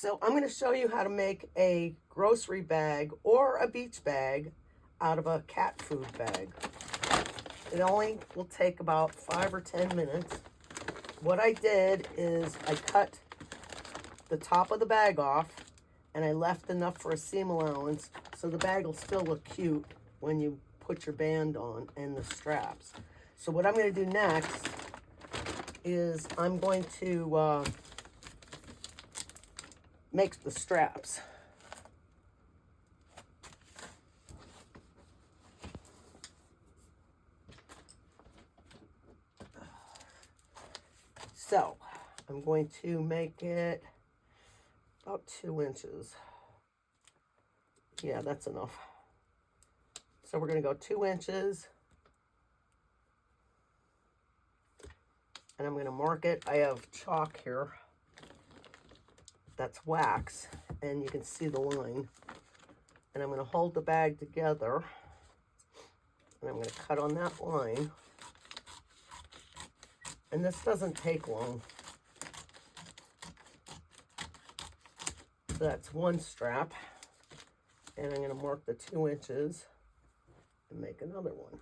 So I'm going to show you how to make a grocery bag or a beach bag out of a cat food bag. It only will take about 5 or 10 minutes. What I did is I cut the top of the bag off and I left enough for a seam allowance so the bag will still look cute when you put your band on and the straps. So what I'm going to do next is I'm going to make the straps. So I'm going to make it about 2 inches. Yeah, that's enough. So we're going to go 2 inches. And I'm going to mark it. I have chalk here. That's wax. And you can see the line. And I'm going to hold the bag together. And I'm going to cut on that line. And this doesn't take long. So that's one strap. And I'm going to mark the 2 inches and make another one.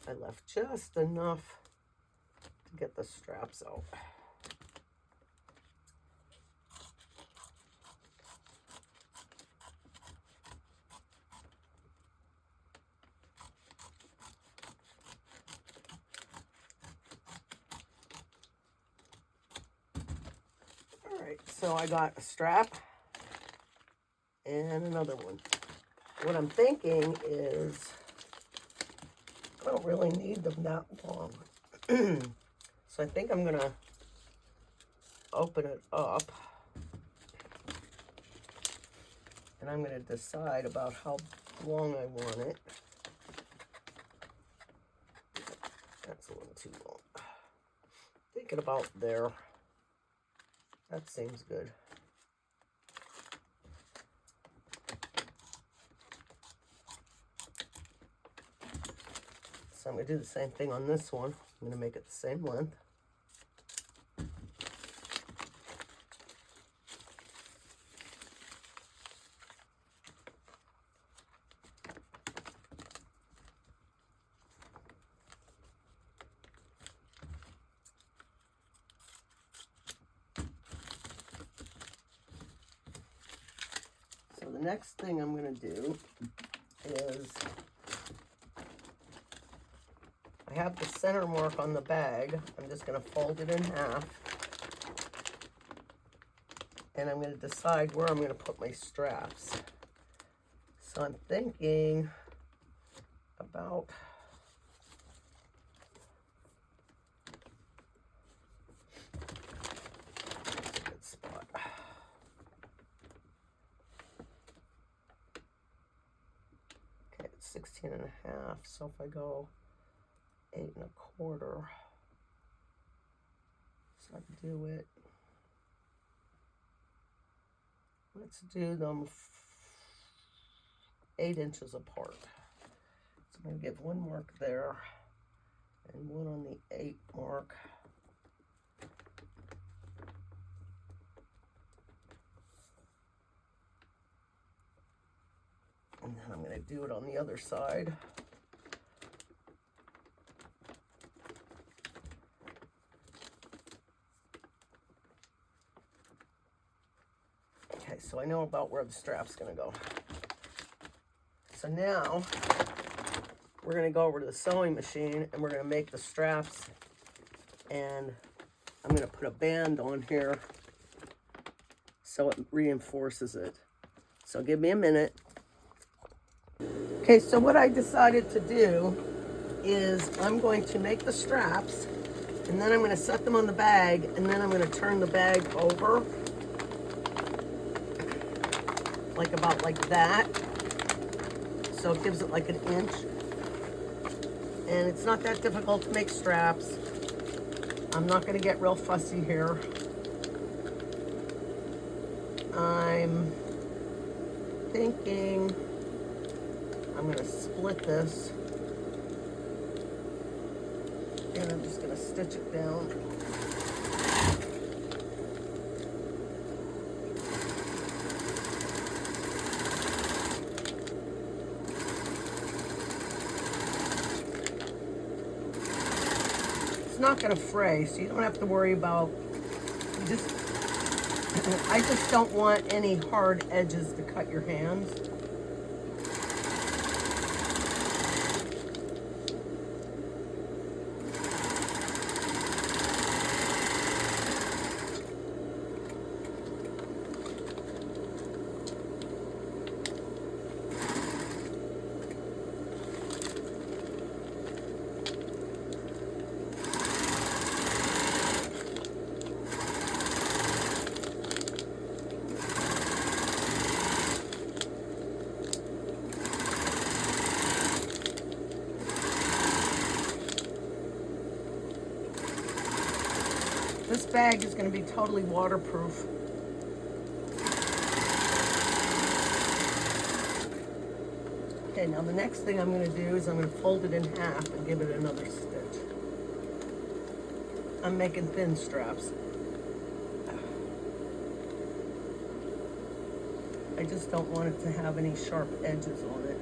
I left just enough to get the straps out. All right, so I got a strap and another one. What I'm thinking is I don't really need them that long. So I think I'm gonna open it up and I'm gonna decide about how long I want it. That's a little too long. Thinking about there. That seems good. So I'm going to do the same thing on this one. I'm going to make it the same length. So the next thing I'm going to do is I have the center mark on the bag. I'm just going to fold it in half. And I'm going to decide where I'm going to put my straps. So I'm thinking about that's a good spot. Okay, it's 16 and a half. So if I go 8 1/4, so I can do it. Let's do them 8 inches apart. So I'm going to give one mark there and one on the 8 mark. And then I'm going to do it on the other side. Okay, so I know about where the strap's going to go. So now we're going to go over to the sewing machine and we're going to make the straps, and I'm going to put a band on here so it reinforces it. So give me a minute. Okay, so what I decided to do is I'm going to make the straps and then I'm going to set them on the bag, and then I'm going to turn the bag over like that. So it gives it like 1 inch. And it's not that difficult to make straps. I'm not going to get real fussy here. I'm thinking I'm going to split this I'm just going to stitch it down. It's not going to fray, so you don't have to worry about, I just don't want any hard edges to cut your hands. This bag is going to be totally waterproof. Okay, now the next thing I'm going to do is I'm going to fold it in half and give it another stitch. I'm making thin straps. I just don't want it to have any sharp edges on it.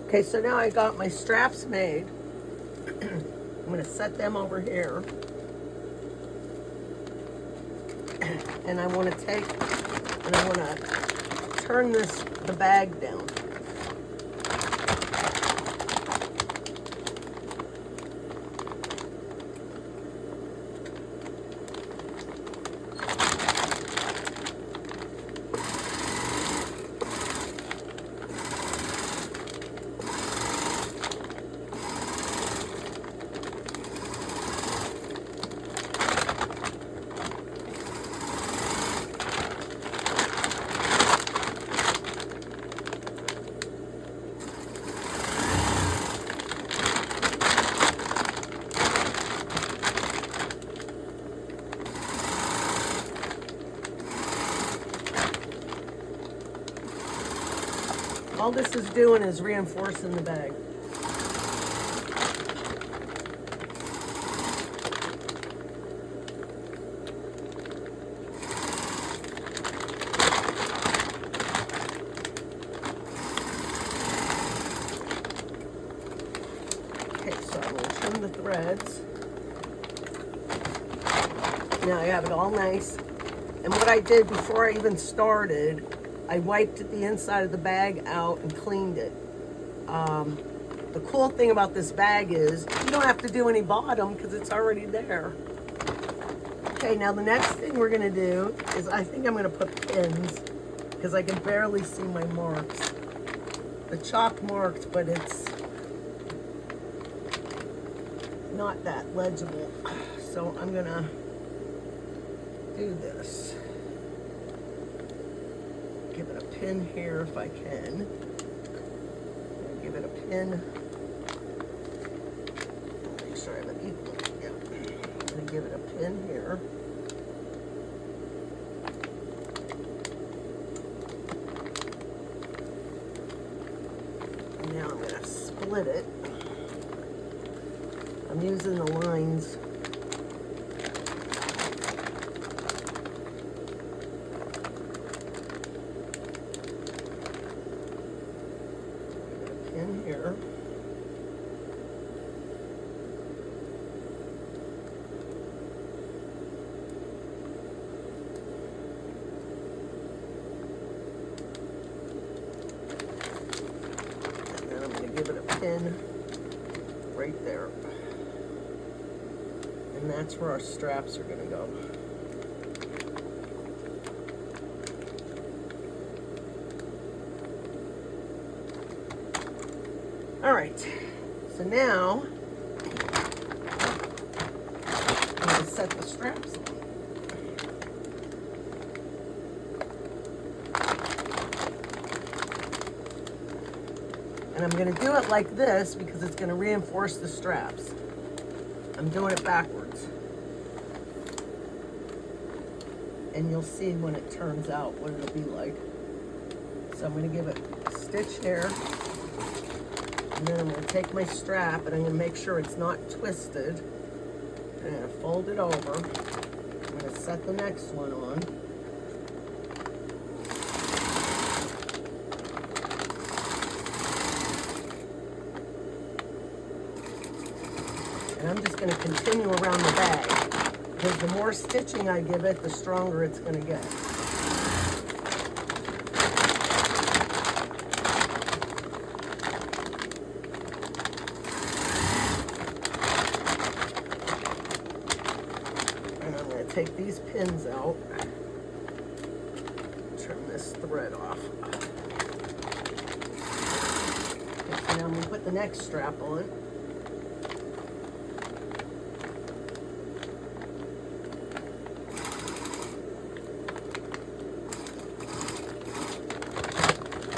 Okay, so now I got my straps made. I'm going to set them over here. And I want to turn the bag down. All this is doing is reinforcing the bag. Okay, so I'm going to trim the threads. Now I have it all nice. And what I did before I even started, I wiped the inside of the bag out and cleaned it. The cool thing about this bag is you don't have to do any bottom because it's already there. Okay, now the next thing we're going to do is I think I'm going to put pins because I can barely see my marks. The chalk marked, but it's not that legible. So I'm going to do this. Give it a pin here if I can. Give it a pin. Make sure I have an equal. Yeah. I'm going to give it a pin here. And now I'm going to split it. I'm using the lines. In here. And then I'm going to give it a pin right there. And that's where our straps are going to go. All right, so now I'm going to set the straps on. And I'm going to do it like this because it's going to reinforce the straps. I'm doing it backwards. And you'll see when it turns out what it'll be like. So I'm going to give it a stitch here. And then I'm going to take my strap and I'm going to make sure it's not twisted. I'm going to fold it over. I'm going to set the next one on. And I'm just going to continue around the bag, because the more stitching I give it, the stronger it's going to get. And I'm going to take these pins out, trim this thread off. Okay, so now I'm going to put the next strap on.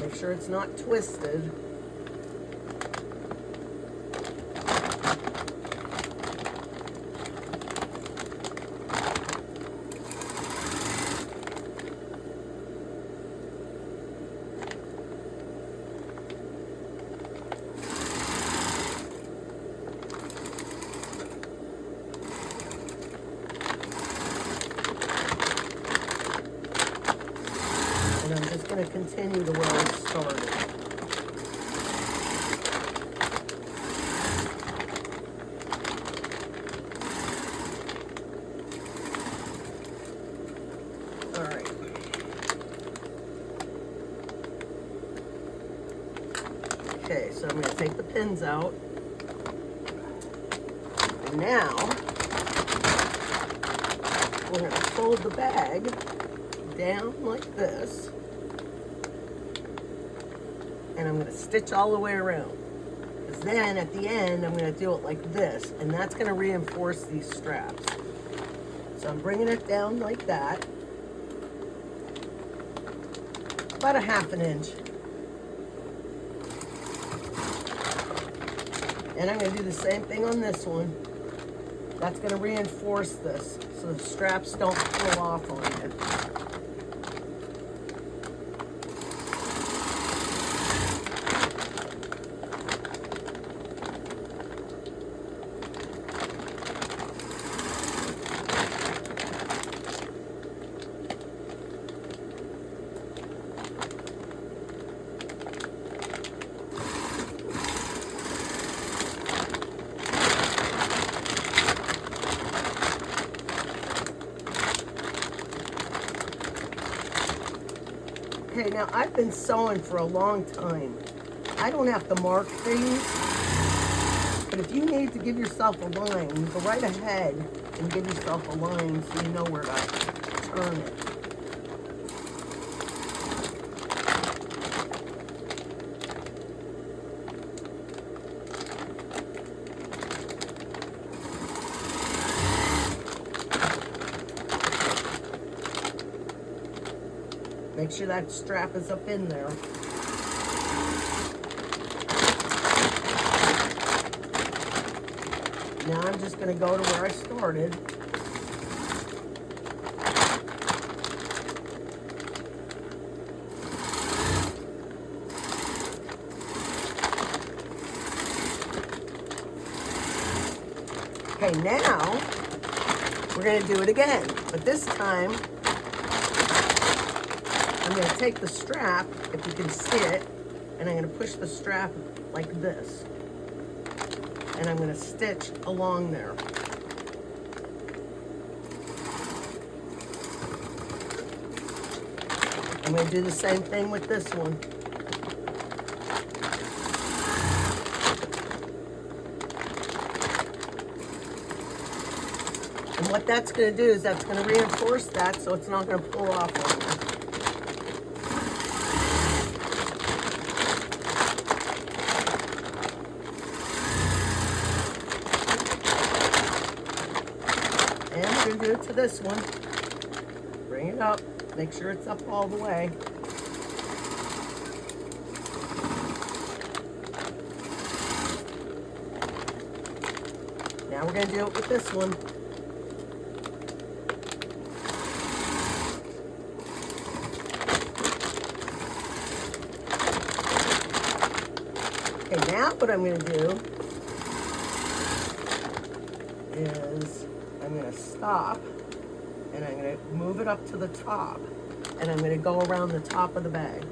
Make sure it's not twisted. And I'm just going to continue to where I started. All right. Okay, so I'm going to take the pins out. And now, we're going to fold the bag down like this. And I'm going to stitch all the way around. Because then at the end, I'm going to do it like this. And that's going to reinforce these straps. So I'm bringing it down like that. About a ½ inch. And I'm going to do the same thing on this one. That's going to reinforce this so the straps don't pull off on you. Okay, now I've been sewing for a long time. I don't have to mark things, but if you need to give yourself a line, you go right ahead and give yourself a line so you know where to turn it. Make sure that strap is up in there. Now I'm just going to go to where I started. Okay, now we're going to do it again, but this time I'm going to take the strap, if you can see it, and I'm going to push the strap like this. And I'm going to stitch along there. I'm going to do the same thing with this one. And what that's going to do is that's going to reinforce that so it's not going to pull off on you. And we're going to do it to this one. Bring it up. Make sure it's up all the way. Now we're going to do it with this one. Okay, now what I'm going to do is I'm going to stop and I'm going to move it up to the top and I'm going to go around the top of the bag.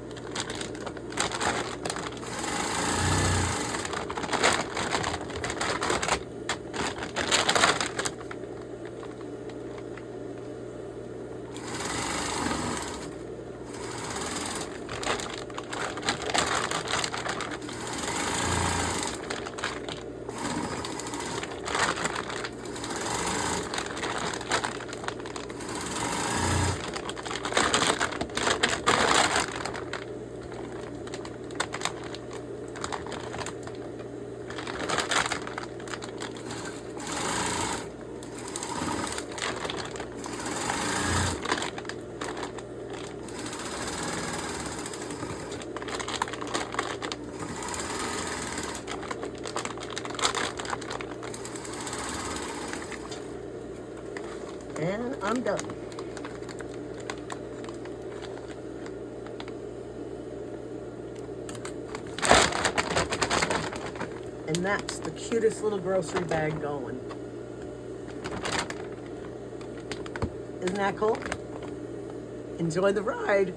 And I'm done. And that's the cutest little grocery bag going. Isn't that cool? Enjoy the ride.